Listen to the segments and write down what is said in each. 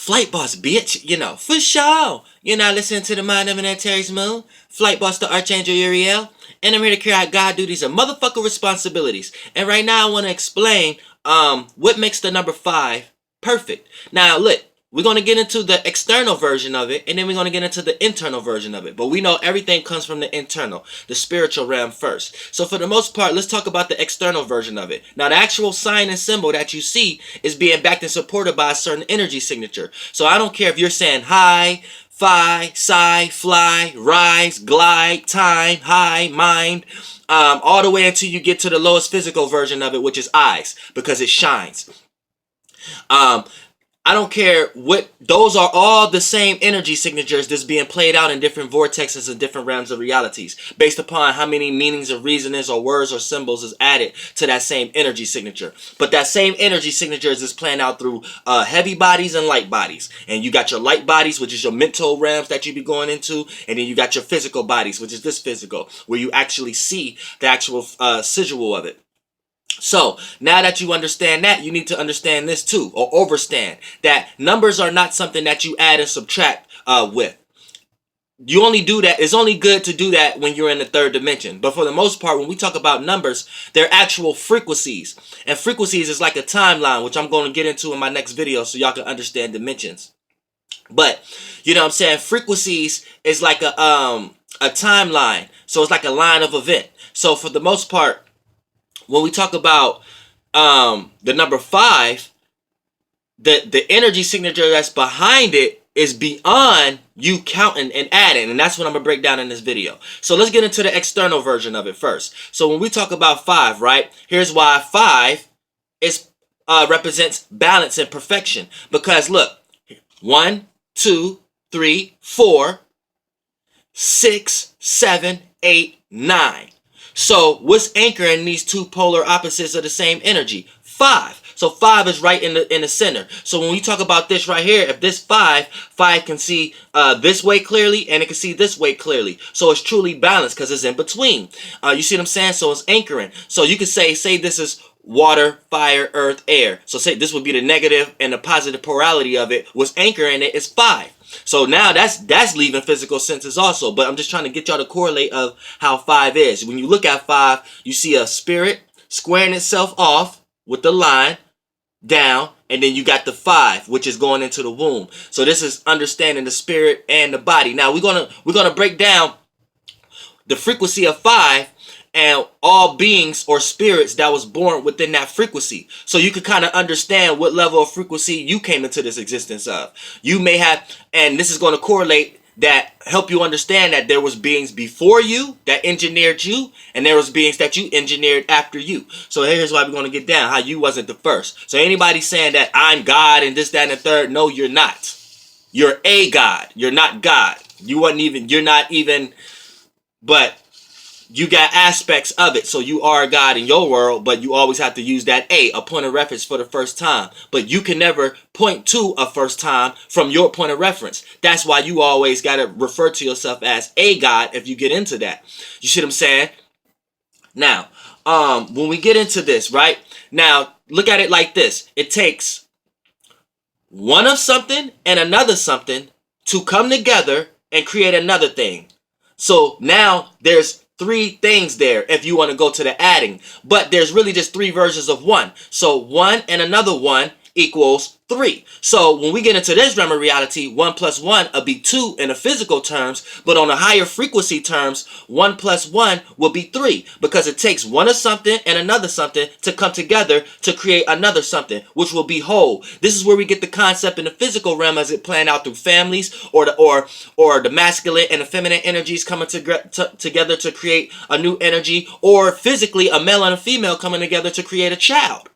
Flight Boss, bitch, for sure. You're not listening to the Mind of an Terry's Moon, Flight Boss, the Archangel Uriel, and I'm here to carry out God duties and motherfucker responsibilities. And right now I want to explain what makes the number 5 perfect. Now, look, we're going to get into the external version of it, and then we're going to get into the internal version of it. But we know everything comes from the internal, the spiritual realm first. So for the most part, let's talk about the external version of it. Now, the actual sign and symbol that you see is being backed and supported by a certain energy signature. So I don't care if you're saying hi, phi, psi, fly, rise, glide, time, high, mind, all the way until you get to the lowest physical version of it, which is eyes, because it shines. I don't care what, those are all the same energy signatures that's being played out in different vortexes and different realms of realities based upon how many meanings or reasonings or words or symbols is added to that same energy signature. But that same energy signature is playing out through heavy bodies and light bodies. And you got your light bodies, which is your mental realms that you be going into. And then you got your physical bodies, which is this physical, where you actually see the actual sigil of it. So now that you understand that, you need to understand this too, or overstand that numbers are not something that you add and subtract with. You only do that, it's only good to do that when you're in the third dimension. But for the most part, when we talk about numbers, they're actual frequencies. And frequencies is like a timeline, which I'm going to get into in my next video so y'all can understand dimensions. But, you know what I'm saying, frequencies is like a timeline. So it's like a line of event. So for the most part, when we talk about the number 5, the energy signature that's behind it is beyond you counting and adding. And that's what I'm going to break down in this video. So let's get into the external version of it first. So when we talk about 5, right, here's why 5 is represents balance and perfection. Because look, 1, 2, 3, 4, 6, 7, 8, 9. So what's anchoring these two polar opposites of the same energy? 5. So 5 is right in the center. So when we talk about this right here, if this 5 can see this way clearly and it can see this way clearly. So it's truly balanced because it's in between. You see what I'm saying? So it's anchoring. So you could say this is water, fire, earth, air. So say this would be the negative and the positive polarity of it. What's anchoring it is 5. So now that's leaving physical senses also. But I'm just trying to get y'all to correlate of how 5 is. When you look at 5, you see a spirit squaring itself off with the line down, and then you got the 5, which is going into the womb. So this is understanding the spirit and the body. Now we're gonna break down the frequency of 5 and all beings or spirits that was born within that frequency. So you could kind of understand what level of frequency you came into this existence of. You may have, and this is going to correlate that, help you understand that there was beings before you that engineered you, and there was beings that you engineered after you. So here's why we're going to get down, how you wasn't the first. So anybody saying that I'm God and this, that, and the third, no, you're not. You're a God. You're not God. You're not even, but you got aspects of it. So you are God in your world, but you always have to use that a point of reference for the first time. But you can never point to a first time from your point of reference. That's why you always got to refer to yourself as a God if you get into that. You see what I'm saying? Now, when we get into this, right? Now, look at it like this. It takes one of something and another something to come together and create another thing. So now there's 3 things there if you want to go to the adding, but there's really just 3 versions of 1. So 1 and another 1 equals 3. So when we get into this realm of reality, 1 plus 1 will be 2 in the physical terms, but on the higher frequency terms, 1 plus 1 will be 3, because it takes one of something and another something to come together to create another something, which will be whole. This is where we get the concept in the physical realm as it playing out through families, or the masculine and the feminine energies coming together to create a new energy, or physically a male and a female coming together to create a child.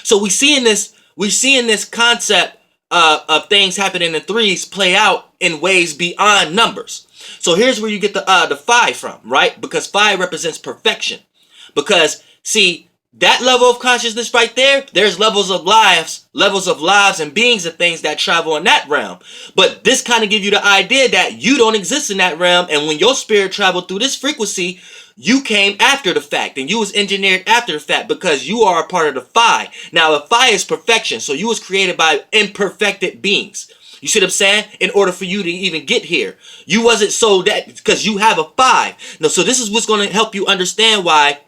So we're seeing this concept of things happening in 3s play out in ways beyond numbers. So here's where you get the 5 from, right? Because 5 represents perfection. Because see, That level of consciousness right there, there's levels of lives and beings and things that travel in that realm. But this kind of give you the idea that you don't exist in that realm, and when your spirit traveled through this frequency, you came after the fact, and you was engineered after the fact because you are a part of the Phi. Now, the Phi is perfection, so you was created by imperfected beings. You see what I'm saying? In order for you to even get here, you wasn't so that because you have a 5. No, so this is what's going to help you understand why,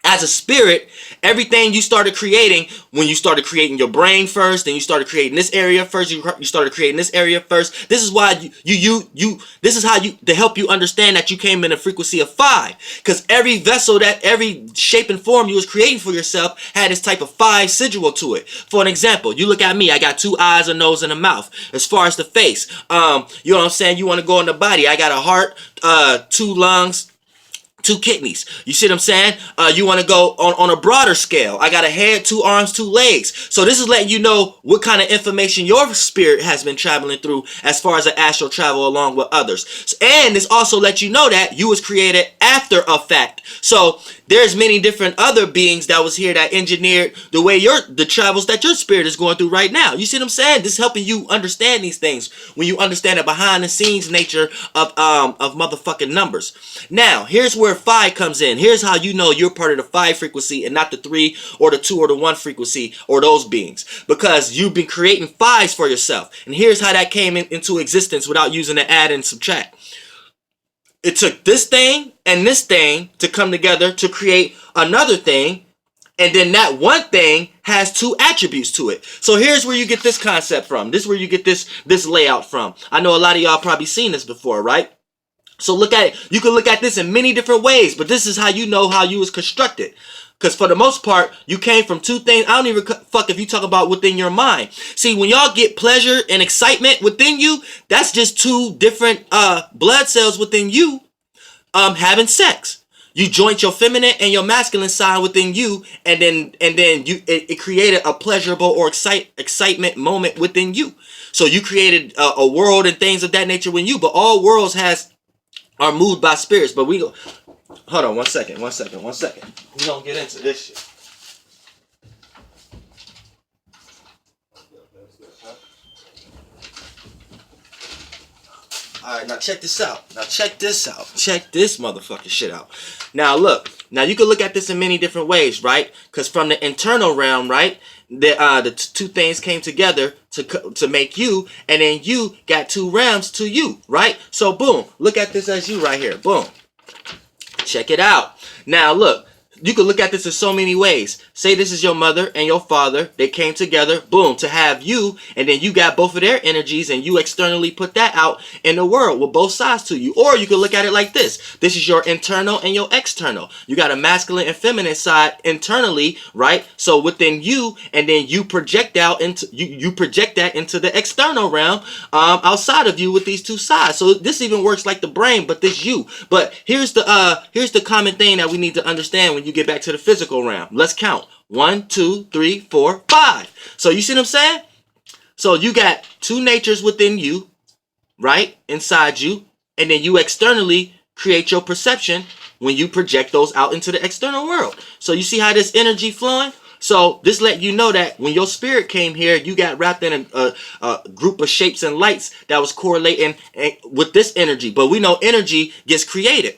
as a spirit, everything you started creating, when you started creating your brain first, then you started creating this area first, you started creating this area first. This is why this is how to help you understand that you came in a frequency of 5. Because every vessel, that every shape and form you was creating for yourself had this type of 5 sigil to it. For an example, you look at me, I got 2 eyes, a nose, and a mouth. As far as the face, you know what I'm saying? You want to go in the body, I got a heart, 2 lungs, 2 kidneys. You see what I'm saying? You want to go on a broader scale. I got a head, 2 arms, 2 legs. So this is letting you know what kind of information your spirit has been traveling through as far as the astral travel along with others. And this also lets you know that you was created after a fact. So there's many different other beings that was here that engineered the way the travels that your spirit is going through right now. You see what I'm saying? This is helping you understand these things when you understand the behind the scenes nature of motherfucking numbers. Now, here's where Phi comes in. Here's how you know you're part of the 5 frequency and not the 3 or the 2 or the 1 frequency or those beings, because you've been creating 5s for yourself. And here's how that came into existence without using the add and subtract. It took this thing and this thing to come together to create another thing, and then that one thing has 2 attributes to it. So here's where you get this concept from. This is where you get this layout from. I know a lot of y'all probably seen this before, right? So look at it. You can look at this in many different ways, but this is how you know how you was constructed. Because for the most part, you came from 2 things. I don't even fuck if you talk about within your mind. See, when y'all get pleasure and excitement within you, that's just 2 different blood cells within you having sex. You joint your feminine and your masculine side within you, and then it created a pleasurable or excitement moment within you. So you created a world and things of that nature within you. But all worlds are moved by spirits. But we go. Hold on, one second. We don't get into this shit. Alright, now check this out. Check this motherfucking shit out. Now look. Now you can look at this in many different ways, right? Because from the internal realm, right, the 2 things came together to make you, and then you got 2 realms to you, right? So boom, look at this as you right here. Boom. Check it out. Now look. You can look at this in so many ways. Say this is your mother and your father. They came together, boom, to have you, and then you got both of their energies, and you externally put that out in the world with both sides to you. Or you can look at it like this. This is your internal and your external. You got a masculine and feminine side internally, right? So within you, and then you project out into you project that into the external realm outside of you with these 2 sides. So this even works like the brain, but this you. But here's the common thing that we need to understand when you get back to the physical realm. Let's count. 1, 2, 3, 4, 5. So you see what I'm saying? So you got 2 natures within you, right? Inside you. And then you externally create your perception when you project those out into the external world. So you see how this energy flowing? So this let you know that when your spirit came here, you got wrapped in a group of shapes and lights that was correlating with this energy. But we know energy gets created.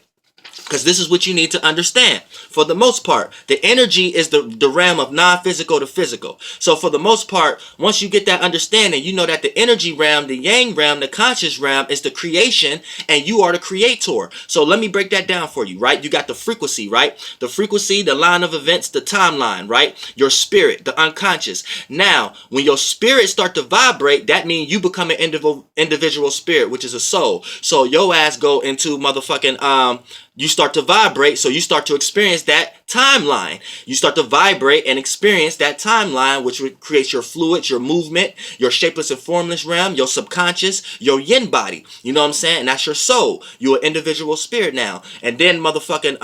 Because this is what you need to understand. For the most part, the energy is the realm of non-physical to physical. So for the most part, once you get that understanding, you know that the energy realm, the yang realm, the conscious realm is the creation, and you are the creator. So let me break that down for you, right? You got the frequency, right? The frequency, the line of events, the timeline, right? Your spirit, the unconscious. Now, when your spirit start to vibrate, that means you become an individual spirit, which is a soul. So your ass go into motherfucking you start to vibrate, so you start to experience that timeline. You start to vibrate and experience that timeline, which creates your fluids, your movement, your shapeless and formless realm, your subconscious, your yin body. You know what I'm saying? And that's your soul. You're an individual spirit now. And then motherfucking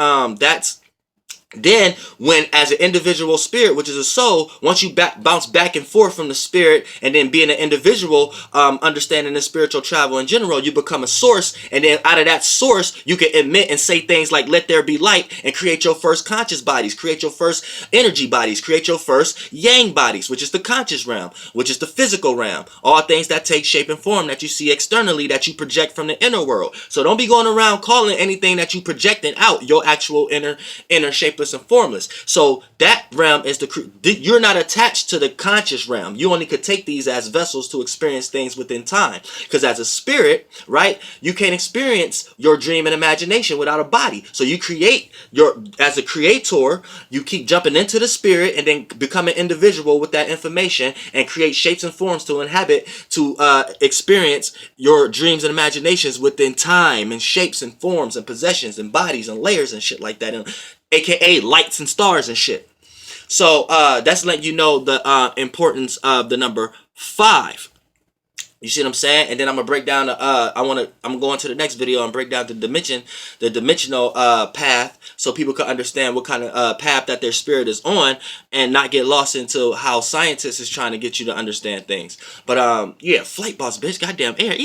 Then, when as an individual spirit, which is a soul, once you bounce back and forth from the spirit, and then being an individual, understanding the spiritual travel in general, you become a source, and then out of that source, you can emit and say things like "Let there be light," and create your first conscious bodies, create your first energy bodies, create your first yang bodies, which is the conscious realm, which is the physical realm. All things that take shape and form that you see externally, that you project from the inner world. So don't be going around calling anything that you projecting out your actual inner shapeless and formless. So that realm is you're not attached to the conscious realm. You only could take these as vessels to experience things within time. Because as a spirit, right, you can't experience your dream and imagination without a body. So you create as a creator, you keep jumping into the spirit and then become an individual with that information and create shapes and forms to inhabit, to experience your dreams and imaginations within time, and shapes and forms and possessions and bodies and layers and shit like that, and aka lights and stars and shit. So that's letting you know the importance of the number 5. You see what I'm saying? And then I'm gonna break down the I'm going to the next video and break down the dimensional path, so people can understand what kind of path that their spirit is on, and not get lost into how scientists is trying to get you to understand things. But yeah, flight boss bitch, goddamn air.